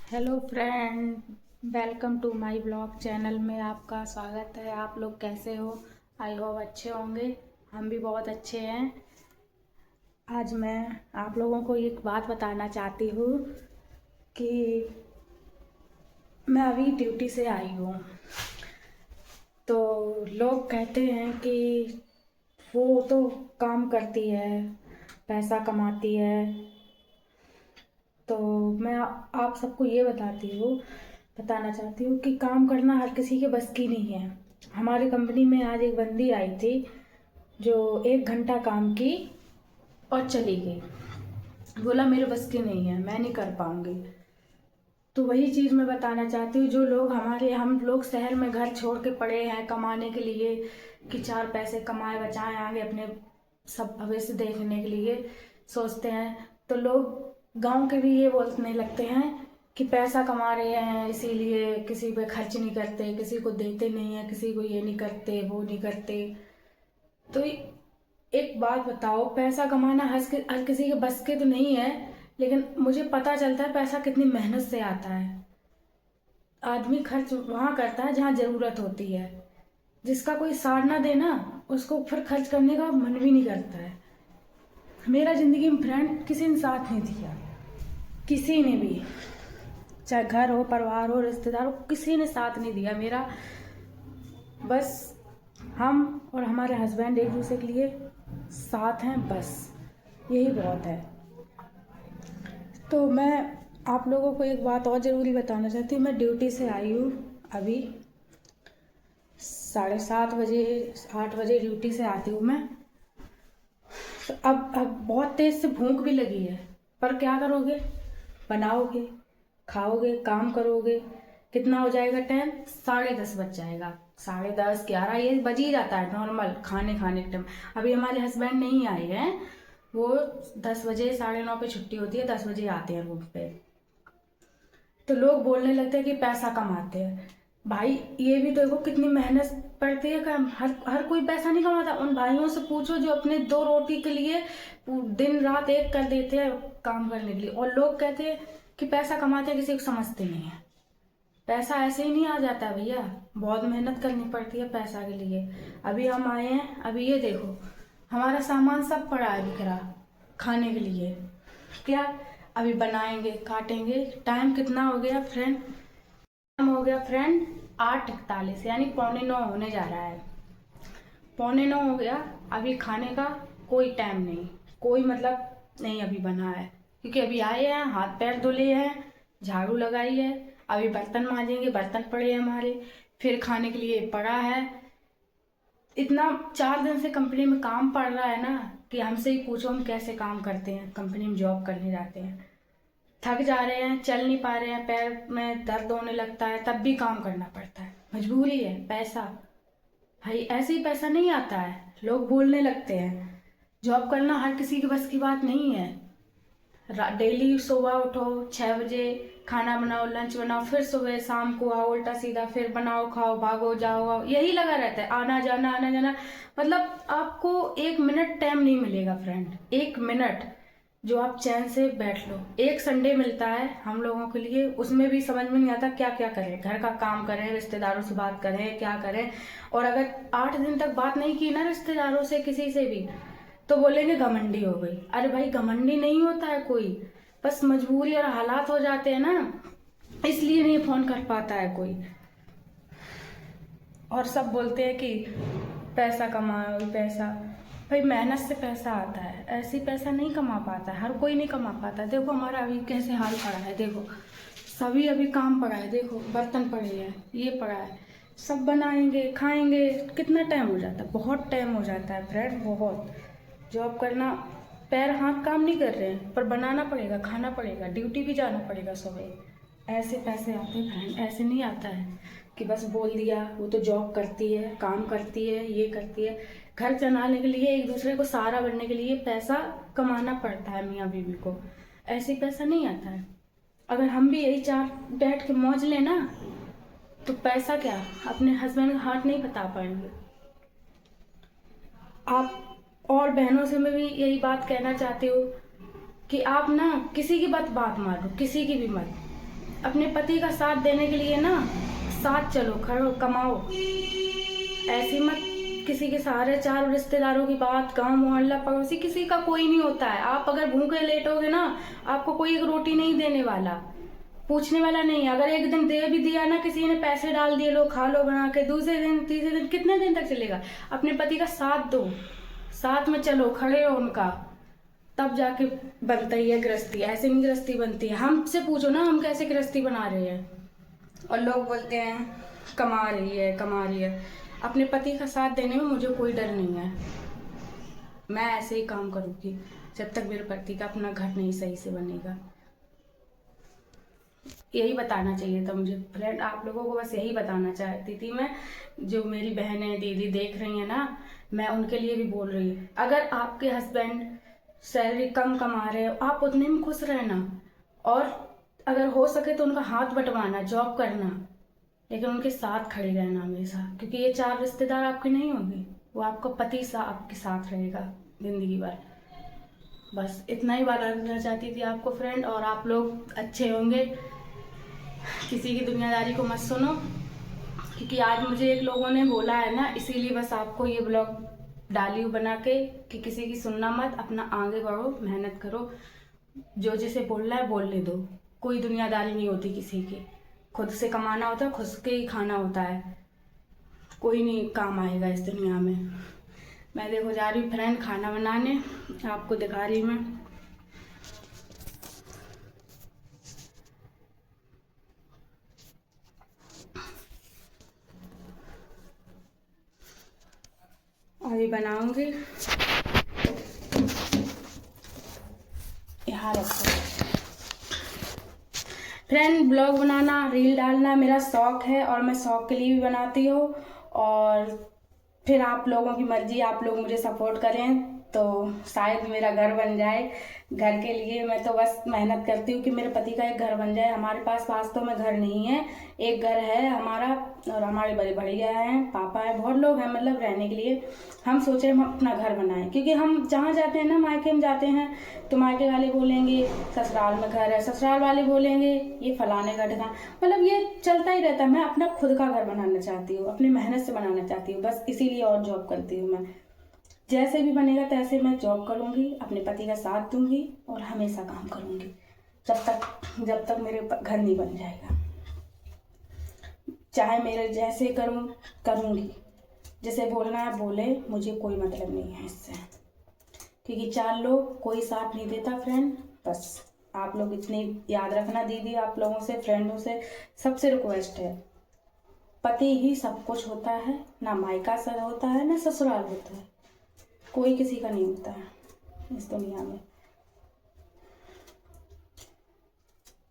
Hello friend, welcome to my blog channel में आपका स्वागत है। आप लोग कैसे हो? आई होप अच्छे होंगे। हम भी बहुत अच्छे हैं। आज मैं आप लोगों को एक बात बताना चाहती हूँ कि मैं अभी ड्यूटी से आई हूँ। तो लोग कहते हैं कि वो तो काम करती है, पैसा कमाती है। तो मैं आप सबको ये बताना चाहती हूँ कि काम करना हर किसी के बस की नहीं है। हमारी कंपनी में आज एक बंदी आई थी जो 1 घंटा काम की और चली गई। बोला मेरे बस की नहीं है, मैं नहीं कर पाऊंगी। तो वही चीज़ मैं बताना चाहती हूँ, जो लोग हम लोग शहर में घर छोड़ के पड़े हैं कमाने के लिए, कि 4 पैसे कमाए बचाएं आगे अपने सब भविष्य देखने के लिए सोचते हैं। तो लोग गांव के भी ये बोलने लगते हैं कि पैसा कमा रहे हैं इसीलिए किसी पे खर्च नहीं करते, किसी को देते नहीं है, किसी को ये नहीं करते वो नहीं करते। तो एक बात बताओ, पैसा कमाना हर किसी के बस के तो नहीं है, लेकिन मुझे पता चलता है पैसा कितनी मेहनत से आता है। आदमी खर्च वहाँ करता है जहाँ जरूरत होती है। जिसका कोई सार ना दे ना, उसको फिर खर्च करने का मन भी नहीं करता है। मेरा जिंदगी में फ्रेंड किसी ने साथ नहीं दिया, किसी ने भी, चाहे घर हो, परिवार हो, रिश्तेदार हो, किसी ने साथ नहीं दिया मेरा। बस हम और हमारे हस्बैंड एक दूसरे के लिए साथ हैं, बस यही बहुत है। तो मैं आप लोगों को एक बात और ज़रूरी बताना चाहती हूँ। मैं ड्यूटी से आई हूँ अभी 7:30 बजे, 8 बजे ड्यूटी से आती हूँ मैं। तो अब बहुत तेज़ से भूख भी लगी है, पर क्या करोगे? बनाओगे, खाओगे, काम करोगे। कितना हो जाएगा टाइम? 10:30 बज जाएगा। 10:30, 11 ये बज ही जाता है नॉर्मल खाने के टाइम। अभी हमारे हस्बैंड नहीं आए हैं, वो 10 बजे, 9:30 पे छुट्टी होती है, 10 बजे आते हैं रूम पे। तो लोग बोलने लगते हैं कि पैसा कमाते हैं। भाई ये भी देखो कितनी मेहनत पड़ती है। काम हर कोई पैसा नहीं कमाता। उन भाइयों से पूछो जो अपने 2 रोटी के लिए दिन रात एक कर देते हैं काम करने के लिए, और लोग कहते हैं कि पैसा कमाते हैं, किसी को समझते नहीं है। पैसा ऐसे ही नहीं आ जाता भैया, बहुत मेहनत करनी पड़ती है पैसा के लिए। अभी हम आए हैं, अभी ये देखो हमारा सामान सब पड़ा है बिखरा खाने के लिए। क्या अभी बनाएंगे, काटेंगे। टाइम कितना हो गया फ्रेंड? टाइम हो गया फ्रेंड 8:41, यानी 8:45 होने जा रहा है। 8:45 हो गया, अभी खाने का कोई टाइम नहीं, कोई मतलब नहीं अभी बना है। क्योंकि अभी आए हैं, हाथ पैर धुले हैं, झाड़ू लगाई है, अभी बर्तन मांजेंगे, बर्तन पड़े हैं हमारे, फिर खाने के लिए पड़ा है। इतना 4 दिन से कंपनी में काम पड़ रहा है ना कि हमसे ही पूछो हम कैसे काम करते हैं, कंपनी में जॉब करने जाते हैं। थक जा रहे हैं, चल नहीं पा रहे हैं, पैर में दर्द होने लगता है, तब भी काम करना पड़ता है, मजबूरी है। पैसा भाई ऐसे ही पैसा नहीं आता है, लोग बोलने लगते हैं। जॉब करना हर किसी के बस की बात नहीं है। डेली सुबह उठो 6 बजे, खाना बनाओ, लंच बनाओ, फिर सुबह शाम को आओ, उल्टा सीधा फिर बनाओ, खाओ, भागो, जाओ आओ, यही लगा रहता है। आना जाना आना जाना, मतलब आपको 1 मिनट टाइम नहीं मिलेगा फ्रेंड, 1 मिनट जो आप चैन से बैठ लो। एक संडे मिलता है हम लोगों के लिए, उसमें भी समझ में नहीं आता क्या क्या करें, घर का काम करें, रिश्तेदारों से बात करें, क्या करें। और अगर 8 दिन तक बात नहीं की ना रिश्तेदारों से, किसी से भी, तो बोलेंगे घमंडी हो गई। अरे भाई घमंडी नहीं होता है कोई, बस मजबूरी और हालात हो जाते हैं ना, इसलिए नहीं फोन कर पाता है कोई। और सब बोलते हैं कि पैसा कमाओ, पैसा। भाई मेहनत से पैसा आता है, ऐसे पैसा नहीं कमा पाता है, हर कोई नहीं कमा पाता। देखो हमारा अभी कैसे हाल पड़ा है, देखो सभी अभी काम पड़ा है, देखो बर्तन पड़े हैं, ये पड़ा है, सब बनाएंगे खाएंगे, कितना टाइम हो जाता है? बहुत टाइम हो जाता है फ्रेंड, बहुत। जॉब करना, पैर हाथ काम नहीं कर रहे हैं, पर बनाना पड़ेगा, खाना पड़ेगा, ड्यूटी भी जाना पड़ेगा सुबह। ऐसे पैसे आते हैं फ्रेंड, ऐसे नहीं आता है कि बस बोल दिया वो तो जॉब करती है, काम करती है, ये करती है। घर चलाने के लिए, एक दूसरे को सहारा बनने के लिए पैसा कमाना पड़ता है मियाँ बीवी को, ऐसे पैसा नहीं आता है। अगर हम भी यही चार बैठ के मौज लेना, तो पैसा क्या अपने हस्बैंड का हाथ नहीं बता पाएंगे आप। और बहनों से मैं भी यही बात कहना चाहती हूँ कि आप ना किसी की बात मानो, किसी की भी मत। अपने पति का साथ देने के लिए ना साथ चलो, खड़ो, कमाओ। ऐसे मत किसी के सहारे, चार रिश्तेदारों की बात, गांव मोहल्ला पड़ोसी, किसी का कोई नहीं होता है। आप अगर भूखे लेटोगे ना, आपको कोई एक रोटी नहीं देने वाला, पूछने वाला नहीं। अगर एक दिन दे भी दिया ना, किसी ने पैसे डाल दिए, लो खा लो बना के, दूसरे दिन तीसरे दिन कितने दिन तक चलेगा। अपने पति का साथ दो, साथ में चलो, खड़े हो उनका, तब जाके बनता ही है गृहस्थी। ऐसे नहीं गृहस्थी बनती है। हमसे पूछो ना हम कैसे गृहस्थी बना रहे हैं, और लोग बोलते हैं कमा रही है, कमा रही है। अपने पति का साथ देने में मुझे कोई डर नहीं है। मैं ऐसे ही काम करूँगी जब तक मेरे पति का अपना घर नहीं सही से बनेगा। यही बताना चाहिए था मुझे फ्रेंड, आप लोगों को बस यही बताना चाहती थी मैं। जो मेरी बहनें दीदी देख रही हैं ना, मैं उनके लिए भी बोल रही हूँ। अगर आपके हस्बैंड सैलरी कम कमा रहे हो, आप उतने में खुश रहना, और अगर हो सके तो उनका हाथ बंटवाना, जॉब करना, लेकिन उनके साथ खड़े रहना हमेशा। क्योंकि ये चार रिश्तेदार आपके नहीं होंगे, वो आपका पति आपके साथ रहेगा जिंदगी भर। बस इतना ही बताना चाहती थी आपको फ्रेंड। और आप लोग अच्छे होंगे, किसी की दुनियादारी को मत सुनो, क्योंकि आज मुझे एक लोगों ने बोला है ना, इसीलिए बस आपको ये ब्लॉग डाली हूँ बना के कि किसी की सुनना मत, अपना आगे बढ़ो, मेहनत करो, जो जिसे बोलना है बोलने दो। कोई दुनियादारी नहीं होती किसी की, खुद से कमाना होता है, खुद के ही खाना होता है। कोई नहीं काम आएगा इस दुनिया में। मैं देखो जा रही हूँ फ्रेंड खाना बनाने, आपको दिखा रही हूँ मैं। अभी बनाऊंगी, यहाँ रखो। फ्रेंड, ब्लॉग बनाना, रील डालना मेरा शौक है, और मैं शौक के लिए भी बनाती हूँ। और फिर आप लोगों की मर्जी, आप लोग मुझे सपोर्ट करें तो शायद मेरा घर बन जाए। घर के लिए मैं तो बस मेहनत करती हूँ कि मेरे पति का एक घर बन जाए। हमारे पास वास्तव में घर नहीं है, एक घर है हमारा, और हमारे बड़े भैया हैं, पापा है, बहुत लोग हैं मतलब रहने के लिए। हम सोचे हम अपना घर बनाएं, क्योंकि हम जहाँ जाते हैं ना, मायके में जाते हैं तो मायके वाले बोलेंगे ससुराल में घर है, ससुराल वाले बोलेंगे ये फलाने का ठिकाना, मतलब ये चलता ही रहता है। मैं अपना खुद का घर बनाना चाहती हूँ, अपनी मेहनत से बनाना चाहती हूँ, बस इसीलिए और जॉब करती हूँ मैं। जैसे भी बनेगा तैसे मैं जॉब करूँगी, अपने पति का साथ दूंगी, और हमेशा काम करूँगी जब तक मेरे घर नहीं बन जाएगा। चाहे मेरे जैसे करूँगी, जिसे बोलना है बोले, मुझे कोई मतलब नहीं है इससे। क्योंकि चार लोग कोई साथ नहीं देता फ्रेंड। बस आप लोग इतनी याद रखना दीदी, आप लोगों से, फ्रेंडों से, सबसे रिक्वेस्ट है, पति ही सब कुछ होता है, ना मायका से होता है ना ससुराल होता है, कोई किसी का नहीं होता है इस दुनिया में।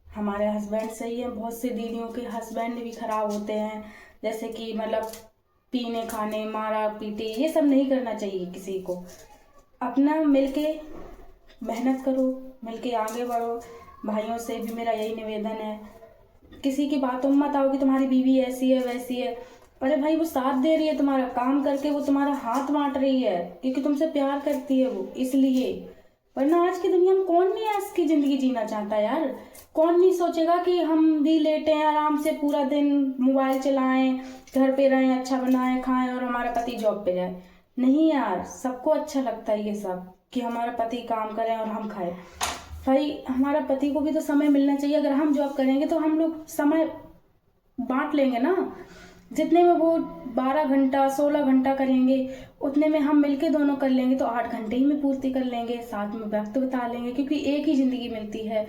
हमारे हस्बैंड सही है, बहुत से दीदियों के हस्बैंड भी खराब होते हैं, जैसे कि मतलब पीने खाने, मारा पीटे, ये सब नहीं करना चाहिए किसी को। अपना मिलके मेहनत करो, मिलके आगे बढ़ो। भाइयों से भी मेरा यही निवेदन है, किसी की बातों में मत आओ कि तुम्हारी बीवी ऐसी है वैसी है। अरे भाई, वो साथ दे रही है तुम्हारा काम करके, वो तुम्हारा हाथ बांट रही है क्योंकि तुमसे प्यार करती है वो, इसलिए। वरना आज की दुनिया में कौन नहीं ऐश की जिंदगी जीना चाहता यार। कौन नहीं सोचेगा कि हम भी लेटे हैं आराम से पूरा दिन, मोबाइल चलाएं, घर पे रहें, अच्छा बनाएं खाएं, और हमारा पति जॉब पे जाए। नहीं यार, सबको अच्छा लगता है ये सब कि हमारा पति काम करे और हम खाएं। भाई, हमारा पति को भी तो समय मिलना चाहिए। अगर हम जॉब करेंगे तो हम लोग समय बांट लेंगे ना, जितने में वो 12 घंटा 16 घंटा करेंगे, उतने में हम मिलके दोनों कर लेंगे तो 8 घंटे ही में पूर्ति कर लेंगे, साथ में वक्त बिता लेंगे। क्योंकि एक ही ज़िंदगी मिलती है,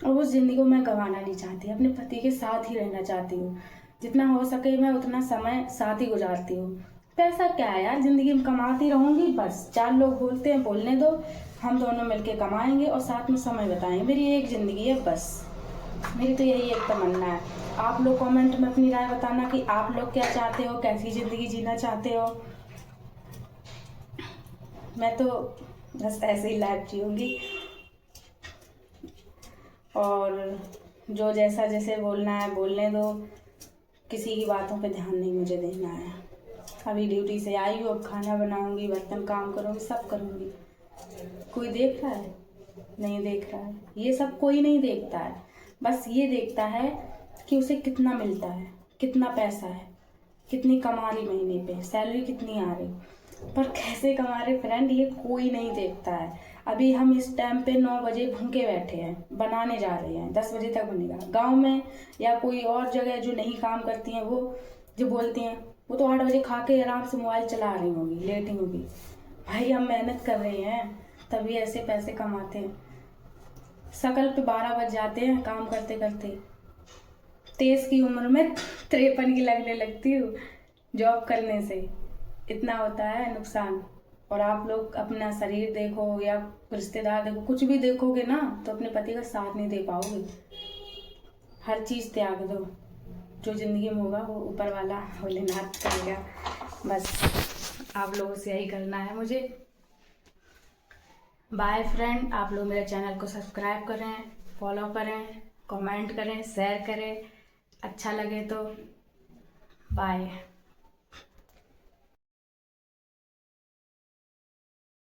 और उस ज़िंदगी को मैं गंवाना नहीं चाहती, अपने पति के साथ ही रहना चाहती हूँ। जितना हो सके मैं उतना समय साथ ही गुजारती हूँ। पैसा क्या है यार, ज़िंदगी में कमाती रहूँगी बस। 4 लोग बोलते हैं बोलने दो, हम दोनों मिलके कमाएंगे और साथ में समय बिताएंगे। मेरी एक ज़िंदगी है बस, मेरी तो यही एक तमन्ना है। आप लोग कमेंट में अपनी राय बताना कि आप लोग क्या चाहते हो, कैसी ज़िंदगी जीना चाहते हो। मैं तो बस ऐसे ही लाइफ जीऊँगी, और जो जैसा जैसे बोलना है बोलने दो, किसी की बातों पे ध्यान नहीं मुझे देना है। अभी ड्यूटी से आई हूँ, अब खाना बनाऊँगी, बर्तन काम करूँगी, सब करूँगी। कोई देख रहा है? नहीं देख रहा है, ये सब कोई नहीं देखता है। बस ये देखता है कि उसे कितना मिलता है, कितना पैसा है, कितनी कमा रही महीने पे, सैलरी कितनी आ रही, पर कैसे कमा रहे फ्रेंड ये कोई नहीं देखता है। अभी हम इस टाइम पे 9 बजे भूखे बैठे हैं, बनाने जा रहे हैं, 10 बजे तक बनेगा। गांव में या कोई और जगह जो नहीं काम करती हैं, वो जो बोलती हैं वो तो 8 बजे खा के आराम से मोबाइल चला रही होगी, लेटी होगी। भाई हम मेहनत कर रहे हैं तभी ऐसे पैसे कमाते हैं। शकल पे 12 बज जाते हैं काम करते करते। 23 की उम्र में 53 की लगने लगती हूँ जॉब करने से। इतना होता है नुकसान। और आप लोग अपना शरीर देखो या रिश्तेदार देखो, कुछ भी देखोगे ना तो अपने पति का साथ नहीं दे पाओगे। हर चीज़ त्याग दो, जो ज़िंदगी में होगा वो ऊपर वाला भोलेनाथ करेगा। बस आप लोगों से यही करना है मुझे। बाय फ्रेंड, आप लोग मेरे चैनल को सब्सक्राइब करें, फॉलो करें, कमेंट करें, शेयर करें, अच्छा लगे तो बाय।